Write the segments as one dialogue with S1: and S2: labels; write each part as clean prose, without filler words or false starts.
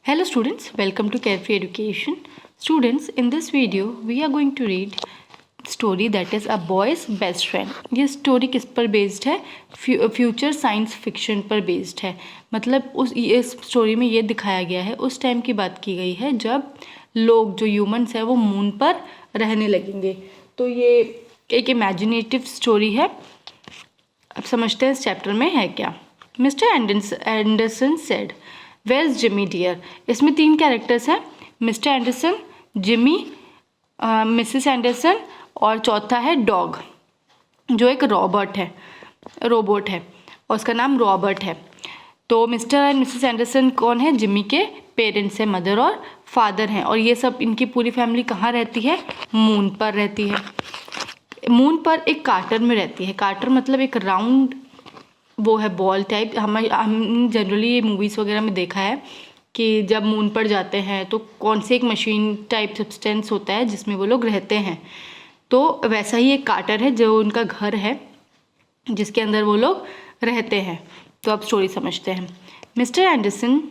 S1: Hello students, welcome to Carefree Education. Students, in this video we are going to read story that is A Boy's Best Friend. ये story किस पर based है? Future science fiction पर based है। मतलब इस story में ये दिखाया गया है, उस टाइम की बात की गई है जब लोग जो ह्यूमंस है वो मून पर रहने लगेंगे। तो ये एक इमेजिनेटिव स्टोरी है। अब समझते हैं इस चैप्टर में है क्या। Mister Anderson said, where is Jimmy dear. इसमें 3 कैरेक्टर्स हैं, Mister Anderson, Jimmy, Mrs Anderson और चौथा है डॉग, जो एक रोबोट है और उसका नाम रॉबर्ट है। तो मिस्टर एंड मिसेस एंडरसन कौन है? जिमी के पेरेंट्स हैं, मदर और फादर हैं। और ये सब इनकी पूरी फैमिली कहाँ रहती है? मून पर रहती है। मून पर एक कार्टर में रहती है। कार्टर मतलब एक राउंड वो है बॉल टाइप। हम जनरली ये मूवीज़ वगैरह में देखा है कि जब मून पर जाते हैं तो कौन सी एक मशीन टाइप सब्सटेंस होता है जिसमें वो लोग रहते हैं। तो वैसा ही एक कार्टर है जो उनका घर है जिसके अंदर वो लोग रहते हैं। तो अब स्टोरी समझते हैं। Mister Anderson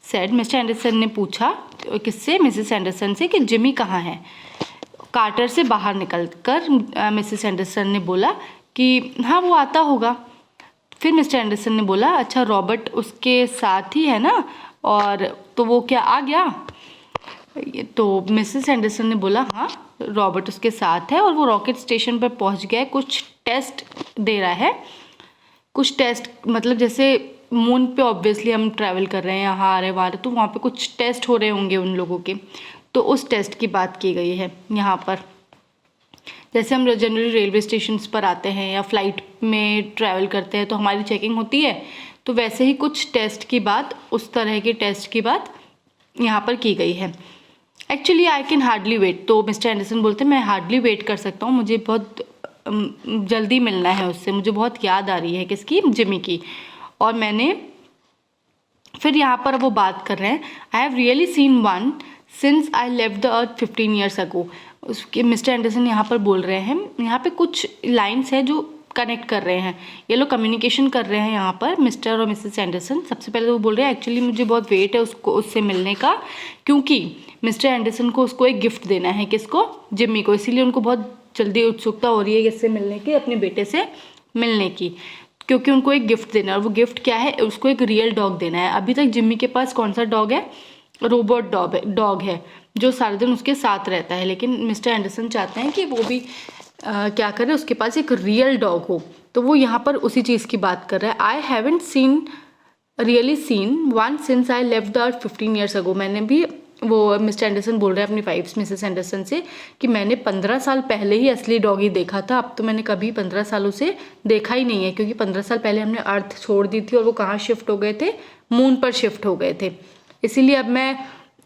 S1: said, mister Anderson ने पूछा किससे? मिसेस एंडरसन से, कि जिमी कहाँ है। कार्टर से बाहर निकल कर मिसेस एंडरसन ने बोला कि हाँ वो आता होगा। फिर मिस्टर एंडरसन ने बोला, अच्छा रॉबर्ट उसके साथ ही है ना, और तो वो क्या आ गया? तो मिसेस एंडरसन ने बोला हाँ रॉबर्ट उसके साथ है और वो रॉकेट स्टेशन पर पहुंच गया है, कुछ टेस्ट दे रहा है। कुछ टेस्ट मतलब जैसे मून पे ऑब्वियसली हम ट्रैवल कर रहे हैं, यहाँ आ रहे वहाँ, तो वहाँ पे कुछ टेस्ट हो रहे होंगे उन लोगों के। तो उस टेस्ट की बात की गई है यहाँ पर। जैसे हम जनरली रेलवे स्टेशन पर आते हैं या फ्लाइट में ट्रैवल करते हैं तो हमारी चेकिंग होती है, तो वैसे ही कुछ टेस्ट की बात, उस तरह के टेस्ट की बात यहाँ पर की गई है। Actually I can hardly wait. तो मिस्टर एंडरसन बोलते हैं मैं हार्डली वेट कर सकता हूँ, मुझे बहुत जल्दी मिलना है उससे, मुझे बहुत याद आ रही है किसकी? जिमी की। और मैंने फिर यहाँ पर वो बात कर रहे हैं, I have really seen one since I left the earth 15 years ago। उसके मिस्टर एंडरसन यहाँ पर बोल रहे हैं, यहाँ पे कुछ लाइन्स है जो कनेक्ट कर रहे हैं, ये लोग कम्युनिकेशन कर रहे हैं यहाँ पर मिस्टर और मिसेस एंडरसन। सबसे पहले तो वो बोल रहे हैं एक्चुअली मुझे बहुत वेट है उससे मिलने का, क्योंकि मिस्टर एंडरसन को उसको एक गिफ्ट देना है। किसको? जिमी को। इसीलिए उनको बहुत जल्दी उत्सुकता हो रही है इससे मिलने की, अपने बेटे से मिलने की, क्योंकि उनको एक गिफ्ट देना है। और वो गिफ्ट क्या है? उसको एक रियल डॉग देना है। अभी तक जिमी के पास कौन सा डॉग है? रोबोट डॉग है जो सारा दिन उसके साथ रहता है। लेकिन मिस्टर एंडरसन चाहते हैं कि वो भी क्या करे, उसके पास एक रियल डॉग हो। तो वो यहाँ पर उसी चीज़ की बात कर रहा है। I haven't really seen one since I left the earth 15 years ago। मैंने भी, वो मिस्टर एंडरसन बोल रहे हैं अपनी वाइफ मिसेस एंडरसन से, कि मैंने 15 साल पहले ही असली डॉगी देखा था, अब तो मैंने कभी 15 सालों से देखा ही नहीं है, क्योंकि 15 साल पहले हमने अर्थ छोड़ दी थी और वो कहाँ शिफ्ट हो गए थे? मून पर शिफ्ट हो गए थे। इसीलिए अब मैं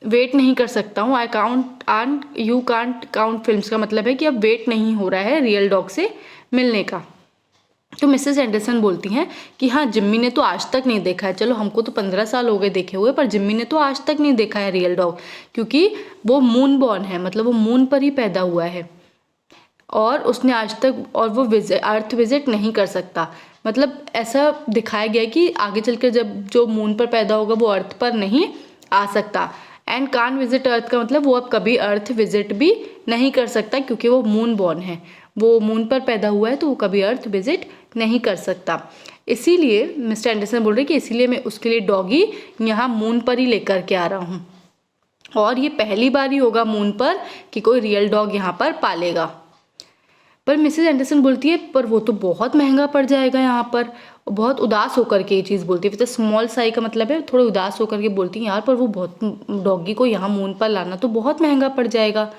S1: वेट नहीं कर सकता हूँ। I count you can't count films का मतलब है कि अब वेट नहीं हो रहा है रियल डॉग से मिलने का। तो मिसेस एंडरसन बोलती हैं कि हाँ जिम्मी ने तो आज तक नहीं देखा है। चलो हमको तो 15 साल हो गए देखे हुए, पर जिम्मी ने तो आज तक नहीं देखा है रियल डॉग, क्योंकि वो मून बॉर्न है, मतलब वो मून पर ही पैदा हुआ है और उसने आज तक, और वो अर्थ विजिट नहीं कर सकता। मतलब ऐसा दिखाया गया कि आगे चलकर जब जो मून पर पैदा होगा वो अर्थ पर नहीं आ सकता। एंड कान विजिट अर्थ का मतलब वो अब कभी अर्थ विजिट भी नहीं कर सकता, क्योंकि वो मून बॉर्न है, वो मून पर पैदा हुआ है, तो वो कभी अर्थ विजिट नहीं कर सकता। इसीलिए मिस्टर एंडरसन बोल रहे हैं कि इसीलिए मैं उसके लिए डॉगी यहाँ मून पर ही लेकर के आ रहा हूँ, और ये पहली बार ही होगा मून पर कि कोई रियल डॉग यहाँ पर पालेगा। पर मिसेस एंडरसन बोलती है पर वो तो बहुत महंगा पड़ जाएगा यहाँ पर। बहुत उदास होकर के ये चीज़ बोलती है। तो स्मॉल साई का मतलब है थोड़ी उदास होकर के बोलती है यार, पर वो बहुत, डॉगी को यहाँ मून पर लाना तो बहुत महंगा पड़ जाएगा।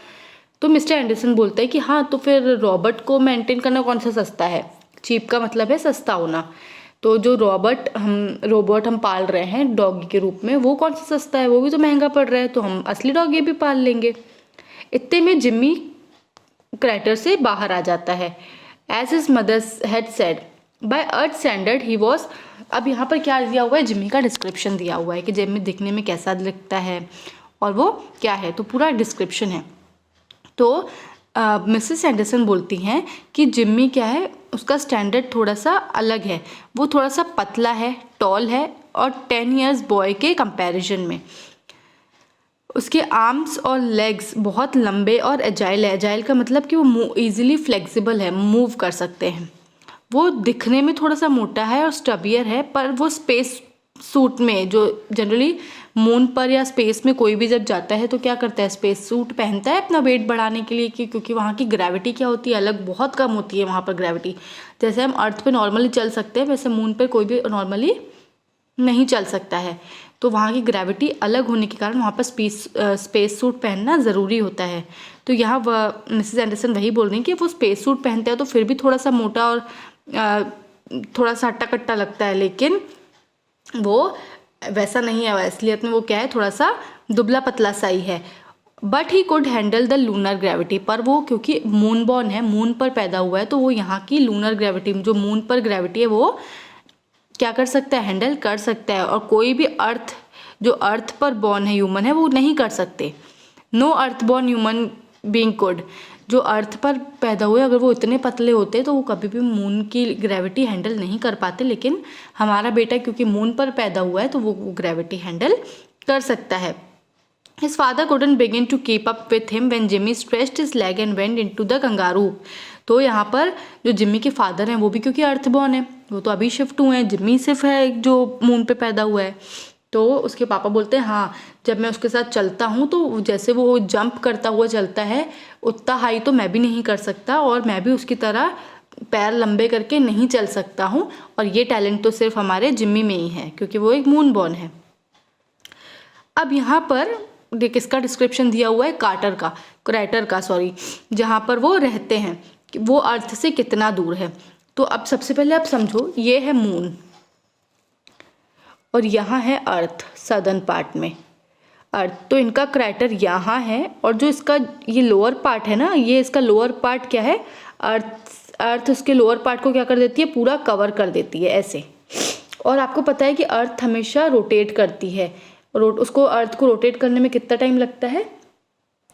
S1: तो मिस्टर एंडरसन बोलता है कि हाँ तो फिर रॉबर्ट को मेंटेन करना कौन सा सस्ता है? चीप का मतलब है सस्ता होना। तो जो रोबोट हम पाल रहे हैं डॉगी के रूप में, वो कौन सा सस्ता है? वो भी तो महंगा पड़ रहा है, तो हम असली डॉगी भी पाल लेंगे। इतने में जिम्मी क्रैटर से बाहर आ जाता है। As his mother had said by earth standard he was. अब यहाँ पर क्या दिया हुआ है? जिम्मी का डिस्क्रिप्शन दिया हुआ है कि जिम्मी दिखने में कैसा दिखता है और वो क्या है, तो पूरा डिस्क्रिप्शन है। तो मिसेस एंडरसन बोलती हैं कि जिम्मी क्या है, उसका स्टैंडर्ड थोड़ा सा अलग है, वो थोड़ा सा पतला है, टॉल है, और 10 years बॉय के कंपैरिजन में। उसके आर्म्स और लेग्स बहुत लंबे और एजाइल है। एजाइल का मतलब कि वो ईजिली फ्लेक्सिबल है, मूव कर सकते हैं। वो दिखने में थोड़ा सा मोटा है और स्टबियर है, पर वो स्पेस सूट में, जो जनरली मून पर या स्पेस में कोई भी जब जाता है तो क्या करता है, स्पेस सूट पहनता है अपना वेट बढ़ाने के लिए, क्योंकि वहाँ की ग्रेविटी क्या होती है, अलग बहुत कम होती है वहाँ पर ग्रेविटी। जैसे हम अर्थ पे नॉर्मली चल सकते हैं, वैसे मून पर कोई भी नॉर्मली नहीं चल सकता है। तो वहाँ की ग्रेविटी अलग होने के कारण वहाँ पर स्पेस सूट पहनना ज़रूरी होता है। तो यहाँ मिसेस एंडरसन वही बोल रही हैं कि वो स्पेस सूट पहनते हैं तो फिर भी थोड़ा सा मोटा और थोड़ा सा हट्टा कट्टा लगता है, लेकिन वो वैसा नहीं है, असलियत में वो क्या है, थोड़ा सा दुबला पतला सा ही है। But he could handle the lunar gravity, पर वो क्योंकि मून बॉर्न है, मून पर पैदा हुआ है, तो वो यहाँ की लूनर ग्रेविटी, जो मून पर ग्रेविटी है, वो क्या कर सकता है, हैंडल कर सकता है। और कोई भी जो अर्थ पर बॉर्न है ह्यूमन है, वो नहीं कर सकते। No earth born human being could, जो अर्थ पर पैदा हुए अगर वो इतने पतले होते तो वो कभी भी मून की ग्रेविटी हैंडल नहीं कर पाते, लेकिन हमारा बेटा क्योंकि मून पर पैदा हुआ है तो वो ग्रेविटी हैंडल कर सकता है। His father couldn't begin to keep up with him when Jimmy stretched his leg and went into the kangaroo. तो यहाँ पर जो जिम्मी के फादर हैं वो भी क्योंकि अर्थबॉर्न है, वो तो अभी शिफ्ट हुए हैं, जिम्मी सिर्फ है जो मून पे पैदा हुआ है। तो उसके पापा बोलते हैं हाँ, जब मैं उसके साथ चलता हूँ तो जैसे वो जंप करता हुआ चलता है, उतना हाई तो मैं भी नहीं कर सकता, और मैं भी उसकी तरह पैर लंबे करके नहीं चल सकता हूँ, और ये टैलेंट तो सिर्फ हमारे जिम्मी में ही है क्योंकि वो एक मून बॉर्न है। अब यहाँ पर किसका डिस्क्रिप्शन दिया हुआ है, क्रैटर का जहाँ पर वो रहते हैं, वो अर्थ से कितना दूर है। तो अब सबसे पहले आप समझो, ये है मून और यहाँ है अर्थ, सदर्न पार्ट में अर्थ, तो इनका क्रैटर यहाँ है, और जो इसका ये लोअर पार्ट है ना, ये इसका लोअर पार्ट क्या है, अर्थ उसके लोअर पार्ट को क्या कर देती है, पूरा कवर कर देती है ऐसे। और आपको पता है कि अर्थ हमेशा रोटेट करती है, उसको अर्थ को रोटेट करने में कितना टाइम लगता है,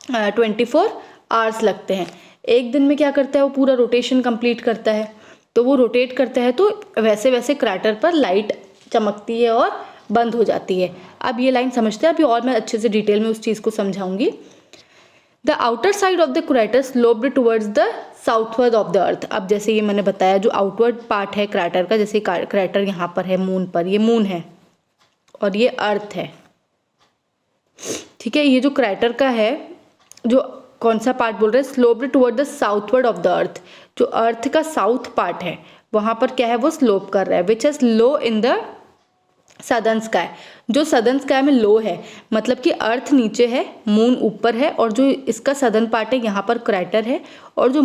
S1: 24 आवर्स लगते हैं। एक दिन में क्या करता है, वो पूरा रोटेशन कंप्लीट करता है। तो वो रोटेट करता है तो वैसे वैसे क्रैटर पर लाइट चमकती है और बंद हो जाती है। अब ये लाइन समझते हैं, अभी और मैं अच्छे से डिटेल में उस चीज़ को समझाऊंगी। The outer side of the crater sloped towards the southward of the earth. अब जैसे ये मैंने बताया, जो आउटवर्ड पार्ट है क्रैटर का, जैसे क्रैटर यहाँ पर है मून पर, ये मून है और ये अर्थ है, ठीक है। ये जो क्रैटर का है, जो कौन सा पार्ट बोल रहे हैं, sloped toward the southward of the अर्थ, जो अर्थ का साउथ पार्ट है वहां पर क्या है, वो स्लोप कर रहा है, which is low in the southern sky, जो सदर्न स्काई में लो है, मतलब कि अर्थ नीचे है, मून ऊपर है, और जो इसका सदर्न पार्ट है यहाँ पर क्रैटर है, और जो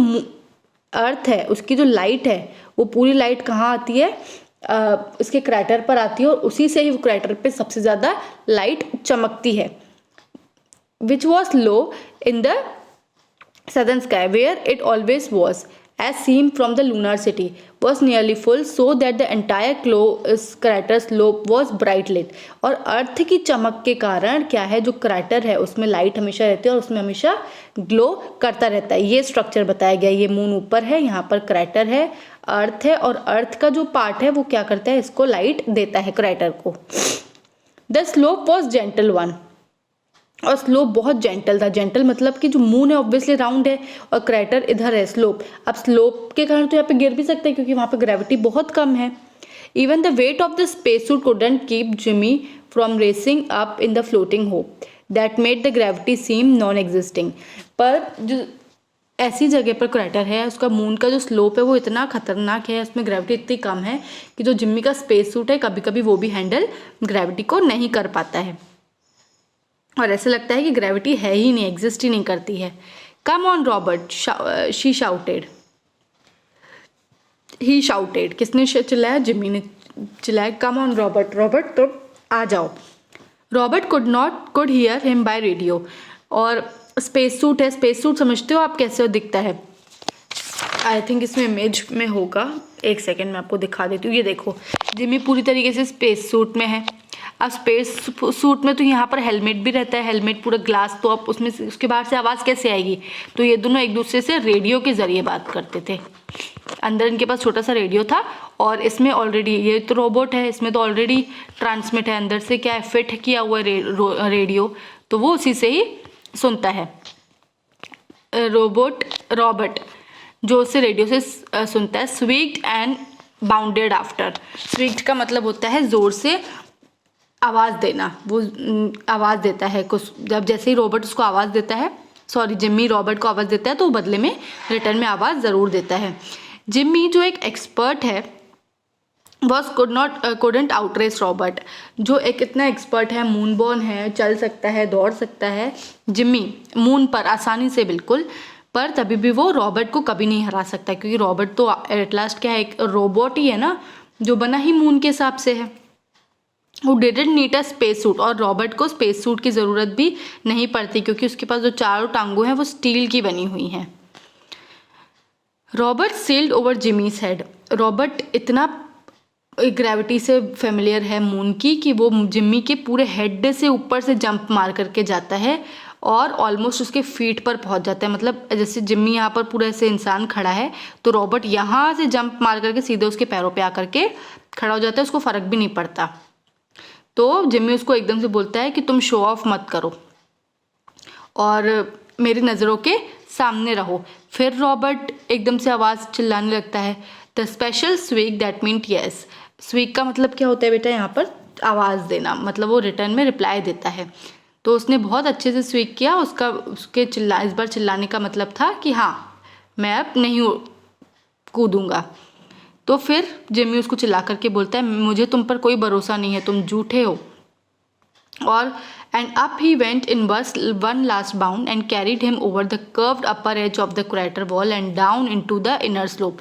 S1: अर्थ है उसकी जो लाइट है वो पूरी लाइट कहाँ आती है, इसके क्रैटर पर आती है, और उसी से ही वो क्रैटर पे सबसे ज़्यादा लाइट चमकती है। Which was low in the southern sky where it always was, as seen from the lunar city, was nearly full so that the entire crater slope was bright lit। और अर्थ की चमक के कारण क्या है, जो क्रैटर है उसमें लाइट हमेशा रहती है और उसमें हमेशा ग्लो करता रहता है। ये स्ट्रक्चर बताया गया, ये मून ऊपर है, यहाँ पर क्रैटर है, अर्थ है, और अर्थ का जो पार्ट है वो क्या करता है, इसको लाइट देता है क्रैटर को। The slope was gentle one, और स्लोप बहुत जेंटल था। जेंटल मतलब कि जो मून है ऑब्वियसली राउंड है और क्रैटर इधर है स्लोप। अब स्लोप के कारण तो यहाँ पे गिर भी सकते हैं क्योंकि वहाँ पे ग्रेविटी बहुत कम है। Even the weight of the space suit couldn't keep Jimmy from racing up in the floating hope that made the gravity seem non existing. पर जो ऐसी जगह पर क्रैटर है, उसका मून का जो स्लोप है वो इतना खतरनाक है, उसमें ग्रेविटी इतनी कम है कि जो जिम्मी का स्पेस सूट है कभी कभी वो भी हैंडल ग्रेविटी को नहीं कर पाता है, और ऐसा लगता है कि ग्रेविटी है ही नहीं, एग्जिस्ट ही नहीं करती है। Come on Robert, she shouted, he shouted, किसने चिल्लाया, जिम्मी ने चिल्लाया, कम ऑन रॉबर्ट, रॉबर्ट तो आ जाओ। Robert could hear him by radio, और स्पेस सूट है, स्पेस सूट समझते हो आप कैसे दिखता है, आई थिंक इसमें इमेज में होगा, एक सेकेंड मैं आपको दिखा देती हूँ। ये देखो, जिम्मी पूरी तरीके से स्पेस सूट में है। अब स्पेस सूट में तो यहाँ पर हेलमेट भी रहता है, हेलमेट पूरा ग्लास, तो अब उसमें से उसके बाहर से आवाज़ कैसे आएगी, तो ये दोनों एक दूसरे से रेडियो के ज़रिए बात करते थे। अंदर इनके पास छोटा सा रेडियो था, और इसमें ऑलरेडी, ये तो रोबोट है, इसमें तो ऑलरेडी ट्रांसमिट है, अंदर से क्या है, फिट किया हुआ है रेडियो, तो वो उसी से ही सुनता है। रॉबर्ट जो उससे रेडियो से सुनता है। स्वीक्ड एंड बाउंडेड आफ्टर। स्वीक्ड का मतलब होता है ज़ोर से आवाज़ देना, वो आवाज़ देता है कुछ। जब जैसे ही रॉबर्ट उसको आवाज़ देता है, जिम्मी रॉबर्ट को आवाज़ देता है, तो वो बदले में रिटर्न में आवाज़ ज़रूर देता है। जिम्मी जो एक एक्सपर्ट है couldn't outrace रॉबर्ट, जो एक इतना एक्सपर्ट है, मूनबॉर्न है, चल सकता है, दौड़ सकता है जिम्मी मून पर आसानी से बिल्कुल, पर तभी भी वो रॉबर्ट को कभी नहीं हरा सकता, क्योंकि रॉबर्ट तो एट लास्ट क्या है, एक रोबोट ही है ना, जो बना ही मून के हिसाब से है। वो didn't need a space suit, और रॉबर्ट को स्पेस सूट की ज़रूरत भी नहीं पड़ती, क्योंकि उसके पास जो चारों टांगों हैं वो स्टील की बनी हुई हैं। Robert sailed over Jimmy's head. Robert इतना ग्रेविटी से फेमिलियर है मून की कि वो जिम्मी के पूरे हेड से ऊपर से जंप मार करके जाता है और ऑलमोस्ट उसके फीट पर पहुंच जाता है। मतलब जैसे जिम्मी यहाँ पर पूरा ऐसे इंसान खड़ा है, तो रॉबर्ट यहाँ से जंप मार करके सीधे उसके पैरों पे आकर के खड़ा हो जाता है, उसको फ़र्क भी नहीं पड़ता। तो जिम्मी उसको एकदम से बोलता है कि तुम शो ऑफ मत करो और मेरी नज़रों के सामने रहो। फिर रॉबर्ट एकदम से आवाज़ चिल्लाने लगता है, the special squeak that meant yes. Squeak का मतलब क्या होता है बेटा, यहाँ पर आवाज़ देना, मतलब वो रिटर्न में रिप्लाई देता है। तो उसने बहुत अच्छे से स्वीक किया, उसके इस बार चिल्लाने का मतलब था कि हाँ मैं अब नहीं कूदूंगा। तो फिर जिम्मी उसको चिल्ला करके बोलता है, मुझे तुम पर कोई भरोसा नहीं है, तुम झूठे हो। और and up he went in one last bound and carried him over the curved upper edge of the crater wall and down into the inner slope.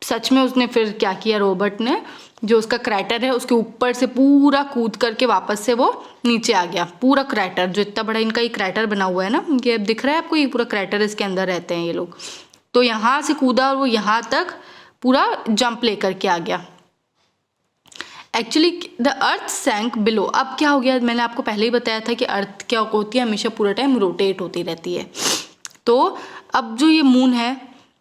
S1: सच में उसने फिर क्या किया, रॉबर्ट ने जो उसका क्रैटर है उसके ऊपर से पूरा कूद करके वापस से वो नीचे आ गया। पूरा क्रैटर, जो इतना बड़ा इनका ये क्रैटर बना हुआ है ना, ये अब दिख रहा है आपको, ये पूरा क्रैटर इसके अंदर रहते हैं ये लोग। तो यहाँ से कूदा और वो यहाँ तक पूरा जंप लेकर के आ गया। Actually the earth sank below. अब क्या हो गया, मैंने आपको पहले ही बताया था कि अर्थ क्या होती है, हमेशा पूरा टाइम रोटेट होती रहती है। तो अब जो ये मून है,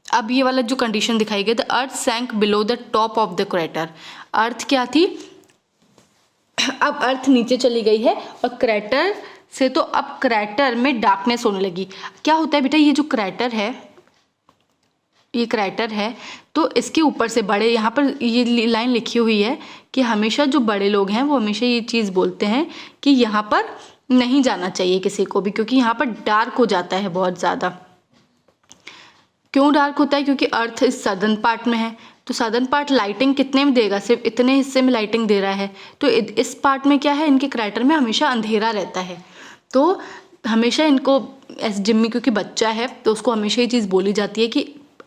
S1: अब ये वाला जो कंडीशन दिखाई गई, the earth sank below the top of the crater. अर्थ क्या थी, अब अर्थ नीचे चली गई है और क्रेटर से तो अब क्रेटर में डार्कनेस होने लगी। क्या होता है बेटा, ये जो क्रेटर है, ये क्रेटर है, तो इसके ऊपर से बड़े, यहाँ पर ये लाइन लिखी हुई है कि हमेशा जो बड़े लोग हैं वो हमेशा ये चीज़ बोलते हैं कि यहाँ पर नहीं जाना चाहिए किसी को भी, क्योंकि यहाँ पर डार्क हो जाता है बहुत ज़्यादा। क्यों डार्क होता है, क्योंकि अर्थ इस सदर्न पार्ट में है, तो सदर्न पार्ट लाइटिंग कितने में देगा, सिर्फ इतने हिस्से में लाइटिंग दे रहा है। तो इस पार्ट में क्या है, इनके क्रेटर में हमेशा अंधेरा रहता है। तो हमेशा इनको जिम्मी क्योंकि बच्चा है तो उसको हमेशा ये चीज़ बोली जाती है कि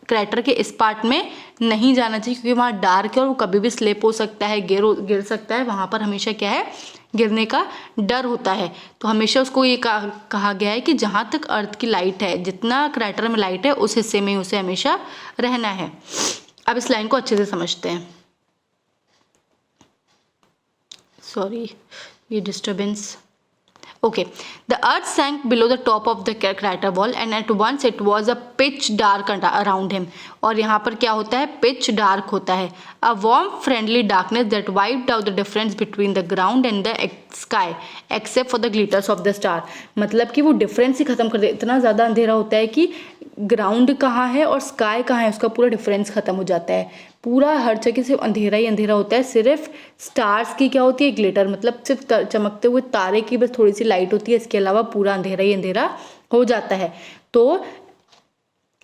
S1: क्रेटर के इस पार्ट में नहीं जाना चाहिए, क्योंकि वहाँ डार्क है और वो कभी भी स्लिप हो सकता है, गिर सकता है। वहाँ पर हमेशा क्या है, गिरने का डर होता है। तो हमेशा उसको ये कहा गया है कि जहाँ तक अर्थ की लाइट है, जितना क्रेटर में लाइट है उस हिस्से में उसे हमेशा रहना है। अब इस लाइन को अच्छे से समझते हैं। सॉरी, ये disturbance. Okay, the earth sank below the top of the crater wall and at once it was a pitch dark around him. और यहाँ पर क्या होता है, pitch dark होता है। A warm friendly darkness that wiped out the difference between the ground and the sky except for the glitters of the star. मतलब कि वो डिफरेंस ही खत्म कर दे, इतना ज़्यादा अंधेरा होता है कि ग्राउंड कहाँ है और स्काई कहाँ है उसका पूरा डिफरेंस खत्म हो जाता है। पूरा हर जगह सिर्फ अंधेरा ही अंधेरा होता है। सिर्फ स्टार्स की क्या होती है, ग्लिटर, मतलब सिर्फ चमकते हुए तारे की बस थोड़ी सी लाइट होती है, इसके अलावा पूरा अंधेरा ही अंधेरा हो जाता है। तो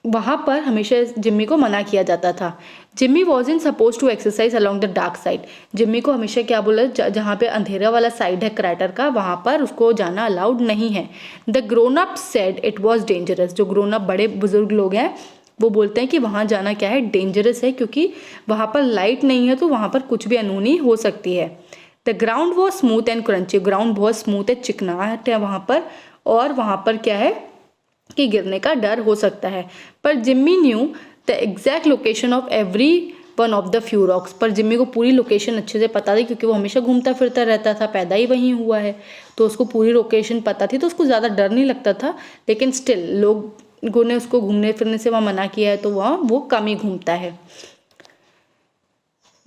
S1: वहाँ पर हमेशा जिम्मी को मना किया जाता था। Jimmy was in suppose to exercise along the dark side. Jimmy को हमेशा क्या बोला, जहाँ पे अंधेरा वाला साइड है क्रेटर का, वहाँ पर उसको जाना अलाउड नहीं है। The grown up said it was dangerous. जो ग्रोन अप बड़े बुजुर्ग लोग हैं वो बोलते हैं कि वहाँ जाना क्या है, डेंजरस है, क्योंकि वहाँ पर लाइट नहीं है तो वहाँ पर कुछ भी अनहोनी हो सकती है। The ground was smooth and crunchy. Ground बहुत स्मूथ है, चिकनाहट है वहाँ पर, और वहाँ पर क्या है कि गिरने का डर हो सकता है। पर Jimmy new the exact location of every one of the few rocks. पर जिम्मी को पूरी लोकेशन अच्छे से पता थी, क्योंकि वो हमेशा घूमता फिरता रहता था, पैदा ही वहीं हुआ है, तो उसको पूरी लोकेशन पता थी, तो उसको ज़्यादा डर नहीं लगता था। लेकिन स्टिल लोगों ने उसको घूमने फिरने से वहाँ मना किया है, तो वहाँ वो कम ही घूमता है।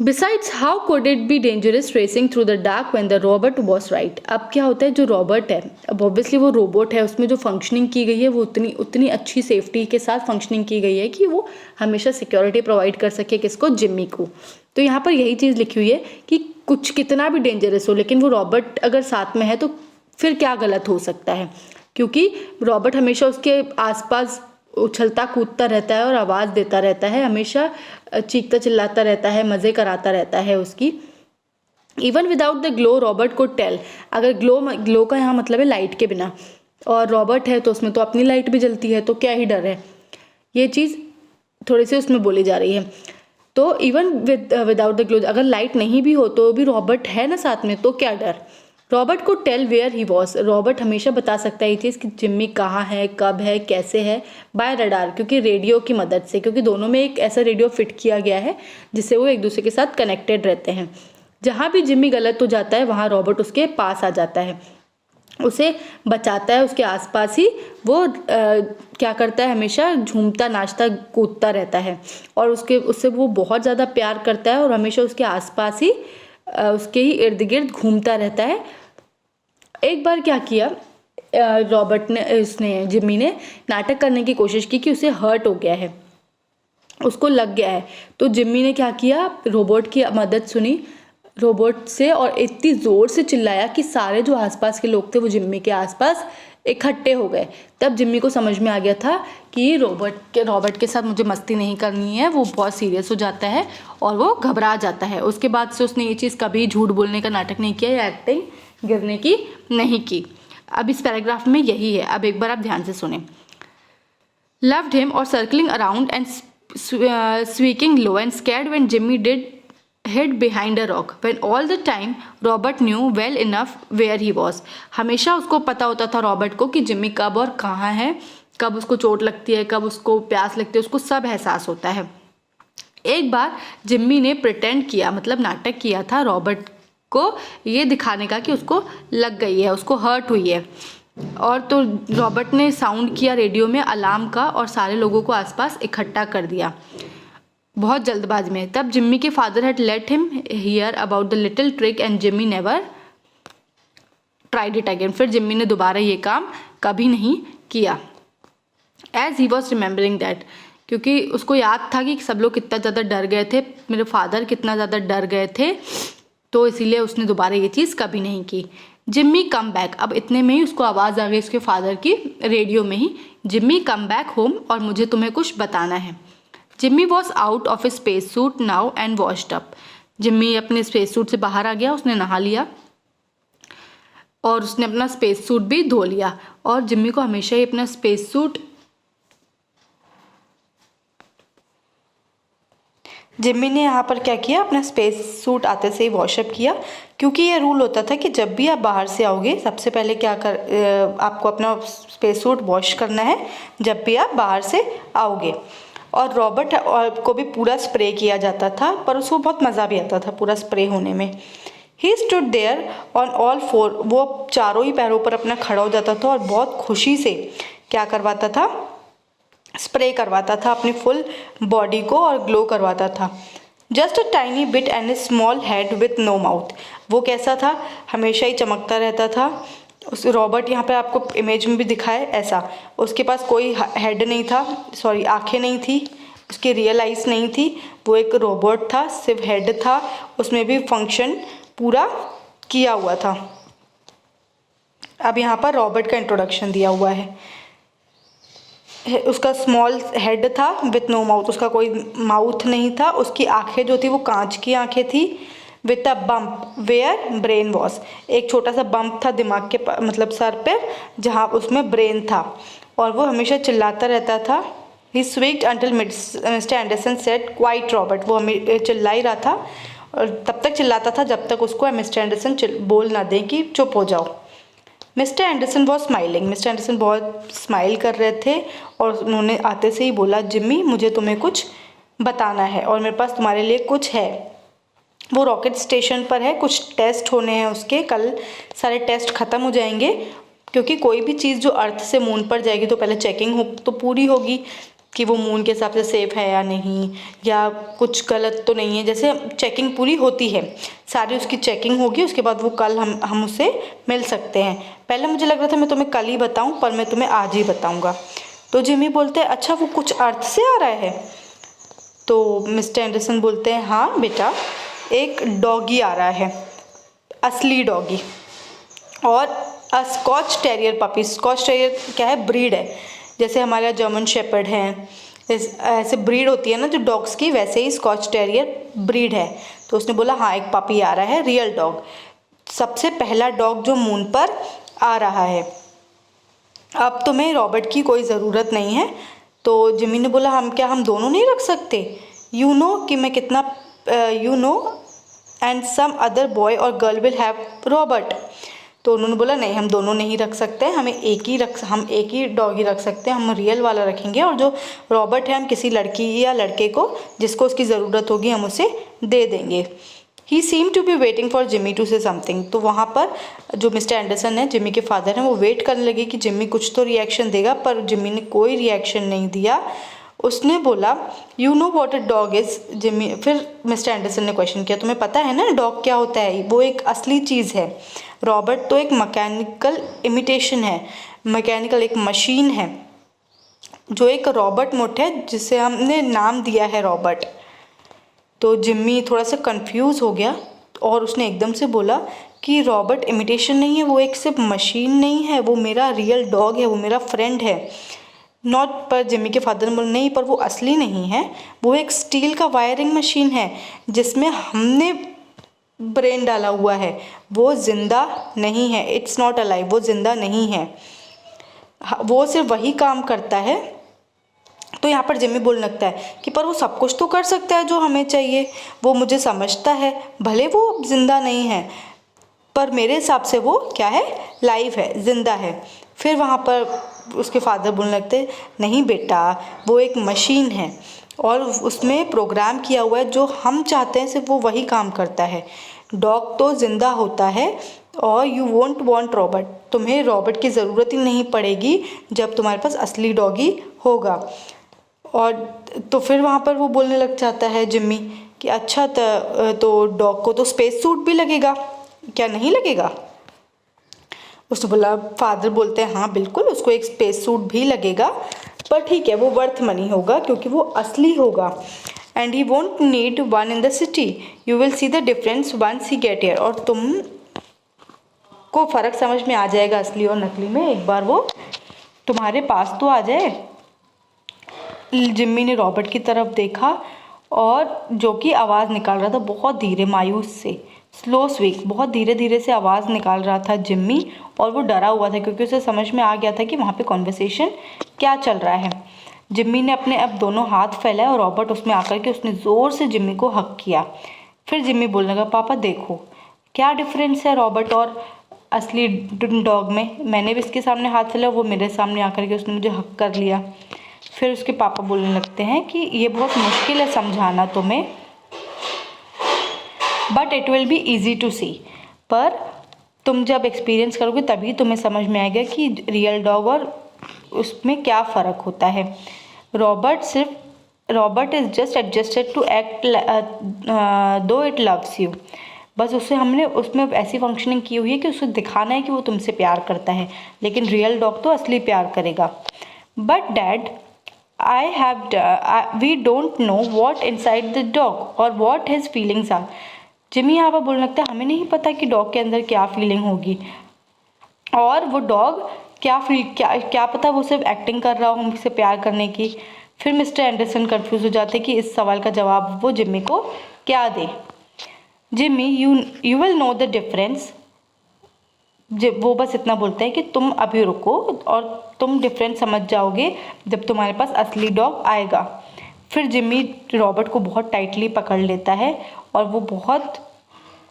S1: Besides, how could it be dangerous racing through the dark when the robot was right? अब क्या होता है, जो रॉबर्ट है, अब ऑब्वियसली वो रोबोट है, उसमें जो फंक्शनिंग की गई है वो उतनी अच्छी सेफ्टी के साथ फंक्शनिंग की गई है कि वो हमेशा सिक्योरिटी प्रोवाइड कर सके किसको, जिम्मी को। तो यहाँ पर यही चीज़ लिखी हुई है कि कुछ कितना भी डेंजरस हो, लेकिन वो रॉबर्ट अगर साथ में है तो फिर क्या गलत हो सकता है, क्योंकि रॉबर्ट हमेशा उसके आसपास उछलता कूदता रहता है और आवाज़ देता रहता है, हमेशा चीखता चिल्लाता रहता है, मज़े कराता रहता है उसकी। Even without the glow Robert को टेल, अगर ग्लो का यहाँ मतलब है लाइट के बिना, और रॉबर्ट है तो उसमें तो अपनी लाइट भी जलती है, तो क्या ही डर है, ये चीज़ थोड़ी सी उसमें बोली जा रही है। तो इवन विदाउट द ग्लो, अगर लाइट नहीं भी हो तो भी रॉबर्ट है ना साथ में, तो क्या डर। रॉबर्ट को tell where he was, Robert हमेशा बता सकता है ये चीज़ कि जिम्मी कहाँ है, कब है, कैसे है, बाय रडार, क्योंकि रेडियो की मदद से, क्योंकि दोनों में एक ऐसा रेडियो फिट किया गया है जिससे वो एक दूसरे के साथ कनेक्टेड रहते हैं। जहाँ भी जिम्मी गलत हो जाता है वहाँ रॉबर्ट उसके पास आ जाता है, उसे बचाता है, उसके आसपास ही वो क्या करता है, हमेशा झूमता नाचता कूदता रहता है, और उससे वो बहुत ज़्यादा प्यार करता है और हमेशा उसके आसपास ही उसके ही इर्द गिर्द घूमता रहता है। एक बार क्या किया रॉबर्ट ने जिम्मी ने नाटक करने की कोशिश की कि उसे हर्ट हो गया है, उसको लग गया है। तो जिम्मी ने क्या किया, रोबोट की मदद सुनी रोबोट से और इतनी ज़ोर से चिल्लाया कि सारे जो आसपास के लोग थे वो जिम्मी के आसपास इकट्ठे हो गए। तब जिम्मी को समझ में आ गया था कि रॉबर्ट के साथ मुझे मस्ती नहीं करनी है, वो बहुत सीरियस हो जाता है और वो घबरा जाता है। उसके बाद से उसने ये चीज़ कभी झूठ बोलने का नाटक नहीं किया या एक्टिंग गिरने की नहीं की। अब इस पैराग्राफ में यही है, अब एक बार आप ध्यान से सुने। लव्ड हिम और circling around and squeaking low and scared when Jimmy did hid behind a rock when all the time Robert knew well enough where he was। हमेशा उसको पता होता था रॉबर्ट को कि जिम्मी कब और कहाँ है, कब उसको चोट लगती है, कब उसको प्यास लगती है, उसको सब एहसास होता है। एक बार जिम्मी ने प्रिटेंड किया, मतलब नाटक किया था रॉबर्ट को ये दिखाने का कि उसको लग गई है, उसको हर्ट हुई है, और तो रॉबर्ट ने साउंड किया रेडियो में अलार्म का और सारे लोगों को आसपास इकट्ठा कर दिया बहुत जल्दबाजी में। तब जिम्मी के father had let him hear about the little trick and Jimmy never tried it again. फिर जिम्मी ने दोबारा ये काम कभी नहीं किया। As he was remembering that, क्योंकि उसको याद था कि सब लोग कितना ज़्यादा डर गए थे, मेरे फादर कितना ज़्यादा डर गए थे, तो इसीलिए उसने दोबारा ये चीज़ कभी नहीं की। जिम्मी कम बैक, अब इतने में ही उसको आवाज़ आ गई उसके फादर की रेडियो में ही, जिम्मी कम बैक होम और मुझे तुम्हें कुछ बताना है। Jimmy was out of A space suit now and washed up. Jimmy अपने स्पेस सूट से बाहर आ गया, उसने नहा लिया और उसने अपना स्पेस सूट भी धो लिया। और जिम्मी को हमेशा ही अपना स्पेस सूट, जिम्मी ने यहाँ पर क्या किया, अपना स्पेस सूट आते से ही वॉशअप किया, क्योंकि ये रूल होता था कि जब भी आप बाहर से आओगे सबसे पहले आपको अपना स्पेस सूट वॉश करना है जब भी आप बाहर से आओगे। और रॉबर्ट को भी पूरा स्प्रे किया जाता था, पर उसको बहुत मज़ा भी आता था पूरा स्प्रे होने में। He stood there on all four, वो चारों ही पैरों पर अपना खड़ा हो जाता था और बहुत खुशी से क्या करवाता था, स्प्रे करवाता था अपनी फुल बॉडी को और ग्लो करवाता था। Just a tiny bit and a small head with no mouth, वो कैसा था, हमेशा ही चमकता रहता था। उस रॉबर्ट यहाँ पे आपको इमेज में भी दिखाए ऐसा, उसके पास कोई हेड नहीं था, सॉरी आंखें नहीं थी, उसकी रियल आइज नहीं थी, वो एक रोबोट था, सिर्फ हेड था, उसमें भी फंक्शन पूरा किया हुआ था। अब यहाँ पर रॉबर्ट का इंट्रोडक्शन दिया हुआ है। उसका स्मॉल हेड था विथ नो माउथ, उसका कोई माउथ नहीं था, उसकी आंखें जो थी वो कांच की आंखें थी। With a bump where brain was, एक छोटा सा बम्प था दिमाग के मतलब सर पे जहाँ उसमें ब्रेन था, और वो हमेशा चिल्लाता रहता था। He squeaked until mister Anderson said quiet Robert, वो हमें चिल्ला ही रहा था और तब तक चिल्लाता था जब तक उसको मिस्टर एंडरसन बोल ना दें कि चुप हो जाओ। Mister Anderson was smiling, mister Anderson बहुत स्माइल कर रहे थे और उन्होंने आते से ही बोला, जिम्मी मुझे तुम्हें कुछ बताना है और मेरे पास तुम्हारे लिए कुछ है। वो रॉकेट स्टेशन पर है, कुछ टेस्ट होने हैं उसके, कल सारे टेस्ट ख़त्म हो जाएंगे, क्योंकि कोई भी चीज़ जो अर्थ से मून पर जाएगी तो पहले चेकिंग तो पूरी होगी। कि वो मून के हिसाब से सेफ़ है या नहीं, या कुछ गलत तो नहीं है। जैसे चेकिंग पूरी होती है, सारी उसकी चेकिंग होगी, उसके बाद वो कल हम उससे मिल सकते हैं। पहले मुझे लग रहा था मैं तुम्हें कल ही बताऊं, पर मैं तुम्हें आज ही बताऊंगा। तो जिमी बोलते हैं अच्छा वो कुछ अर्थ से आ रहा है? तो मिस्टर एंडरसन बोलते हैं हाँ बेटा, एक डॉगी आ रहा है, असली डॉगी, और Scotch terrier puppy. Scotch terrier क्या है? ब्रीड है। जैसे हमारे यहाँ जर्मन शेपर्ड है, ऐसे ब्रीड होती है ना जो डॉग्स की, वैसे ही स्कॉच टेरियर ब्रीड है। तो उसने बोला हाँ एक पपी आ रहा है, रियल डॉग, सबसे पहला डॉग जो मून पर आ रहा है। अब तुम्हें रॉबर्ट की कोई ज़रूरत नहीं है। तो जिमी ने बोला हम दोनों नहीं रख सकते? यू नो कि मैं कितना, you know and some other boy और गर्ल विल हैव रॉबर्ट। तो उन्होंने बोला नहीं, हम दोनों नहीं रख सकते, हम एक ही डॉगी रख सकते हैं, हम रियल वाला रखेंगे, और जो रॉबर्ट है हम किसी लड़की या लड़के को जिसको उसकी ज़रूरत होगी हम उसे दे देंगे। He seem to be waiting for Jimmy to say something. तो वहाँ पर जो मिस्टर एंडरसन है, जिमी के फादर हैं, वो वेट करने लगे कि जिमी कुछ तो रिएक्शन देगा, पर जिमी ने कोई रिएक्शन नहीं दिया। उसने बोला you know what a dog is Jimmy. फिर मिस्टर एंडरसन ने क्वेश्चन किया तुम्हें पता है ना डॉग क्या होता है? वो एक असली चीज़ है। रॉबर्ट तो एक मैकेनिकल इमिटेशन है, मैकेनिकल एक मशीन है, जो एक रॉबर्ट मोट है जिसे हमने नाम दिया है रॉबर्ट। तो जिम्मी थोड़ा सा कंफ्यूज हो गया और उसने एकदम से बोला कि रॉबर्ट इमिटेशन नहीं है, वो एक सिर्फ मशीन नहीं है, वो मेरा रियल डॉग है, वो मेरा फ्रेंड है। नॉट, पर जिम्मी के फादर ने बोला नहीं, पर वो असली नहीं है, वो एक स्टील का वायरिंग मशीन है जिसमें हमने ब्रेन डाला हुआ है, वो ज़िंदा नहीं है। इट्स नॉट अलाइव, वो ज़िंदा नहीं है, वो सिर्फ वही काम करता है। तो यहाँ पर जिम्मी बोलने लगता है कि पर वो सब कुछ तो कर सकता है जो हमें चाहिए, वो मुझे समझता है, भले वो ज़िंदा नहीं है, पर मेरे हिसाब से वो क्या है? लाइव है, ज़िंदा है। फिर वहाँ पर उसके फादर बोलने लगते नहीं बेटा, वो एक मशीन है और उसमें प्रोग्राम किया हुआ है, जो हम चाहते हैं सिर्फ वो वही काम करता है। डॉग तो ज़िंदा होता है, और यू वोंट वांट रॉबर्ट, तुम्हें रॉबर्ट की ज़रूरत ही नहीं पड़ेगी जब तुम्हारे पास असली डॉगी होगा। और तो फिर वहाँ पर वो बोलने लग जाता है जिम्मी कि अच्छा तो डॉग को तो स्पेस सूट भी लगेगा, क्या नहीं लगेगा? उसने बोला, फादर बोलते हैं हाँ बिल्कुल, उसको एक स्पेस सूट भी लगेगा, पर ठीक है वो वर्थ मनी होगा क्योंकि वो असली होगा। And he won't need one in the city, you will see the difference once he gets here. और तुम को फ़र्क समझ में आ जाएगा असली और नकली में, एक बार वो तुम्हारे पास तो आ जाए। जिम्मी ने रॉबर्ट की तरफ देखा, और जो कि आवाज़ निकाल रहा था बहुत धीरे, मायूस से, स्लो स्वीक, बहुत धीरे धीरे से आवाज़ निकाल रहा था जिम्मी। और वो डरा हुआ था क्योंकि उसे समझ में आ गया था कि वहाँ पे कॉन्वर्सेशन क्या चल रहा है। जिम्मी ने अपने अब दोनों हाथ फैलाए और रॉबर्ट उसमें आकर के उसने ज़ोर से जिम्मी को हक किया। फिर जिम्मी बोलने लगा, पापा देखो क्या डिफरेंस है रॉबर्ट और असली डॉग में। मैंने भी इसके सामने हाथ फैलाया, वो मेरे सामने आकर के उसने मुझे हक कर लिया। फिर उसके पापा बोलने लगते हैं कि ये बहुत मुश्किल है समझाना तुम्हें, but it will be easy to see, पर तुम जब एक्सपीरियंस करोगे तभी तुम्हें समझ में आएगा कि रियल डॉग और उसमें क्या फ़र्क होता है। Robert is just adjusted to act though it loves you. बस उससे हमने उसमें ऐसी फंक्शनिंग की हुई है कि उसे दिखाना है कि वो तुमसे प्यार करता है, लेकिन रियल डॉग तो असली प्यार करेगा। But dad we don't know what inside the dog or what his feelings are। Jimmy यहाँ पर बोलने लगता है हमें नहीं पता कि डॉग के अंदर क्या फीलिंग होगी, और वो डॉग क्या पता वो सिर्फ एक्टिंग कर रहा हो हमसे प्यार करने की। फिर मिस्टर एंडरसन कंफ्यूज हो जाते कि इस सवाल का जवाब वो जिमी को क्या दे। Jimmy, you will know the difference. वो बस इतना बोलते हैं कि तुम अभी रुको और तुम डिफरेंस समझ जाओगे जब तुम्हारे पास असली डॉग आएगा। फिर जिम्मी रॉबर्ट को बहुत टाइटली पकड़ लेता है और वो बहुत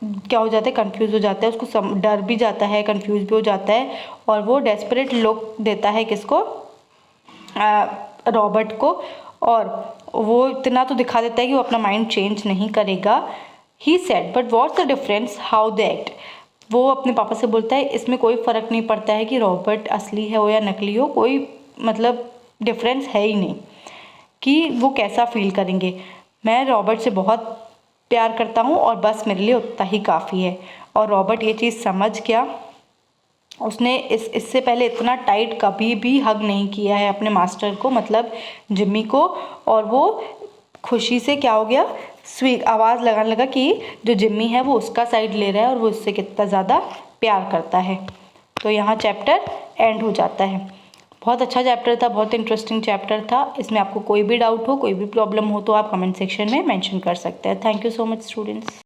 S1: क्या हो जाता है, कंफ्यूज हो जाता है, उसको डर भी जाता है, कंफ्यूज भी हो जाता है, और वो डेस्परेट लुक देता है किसको, रॉबर्ट को, और वो इतना तो दिखा देता है कि वो अपना माइंड चेंज नहीं करेगा। He said but what's the difference how they act. वो अपने पापा से बोलता है इसमें कोई फ़र्क नहीं पड़ता है कि रॉबर्ट असली है हो या नकली हो, कोई मतलब डिफरेंस है ही नहीं। कि वो कैसा फील करेंगे। मैं रॉबर्ट से बहुत प्यार करता हूँ और बस मेरे लिए उतना ही काफ़ी है। और रॉबर्ट ये चीज़ समझ गया। उसने इससे पहले इतना टाइट कभी भी हग नहीं किया है अपने मास्टर को, मतलब जिम्मी को। और वो खुशी से क्या हो गया, स्वीट आवाज़ लगाने लगा कि जो जिम्मी है वो उसका साइड ले रहा है और वो उससे कितना ज़्यादा प्यार करता है। तो यहाँ चैप्टर एंड हो जाता है। बहुत अच्छा चैप्टर था, बहुत इंटरेस्टिंग चैप्टर था। इसमें आपको कोई भी डाउट हो, कोई भी प्रॉब्लम हो तो आप कमेंट सेक्शन में मेंशन कर सकते हैं। Thank you so much students.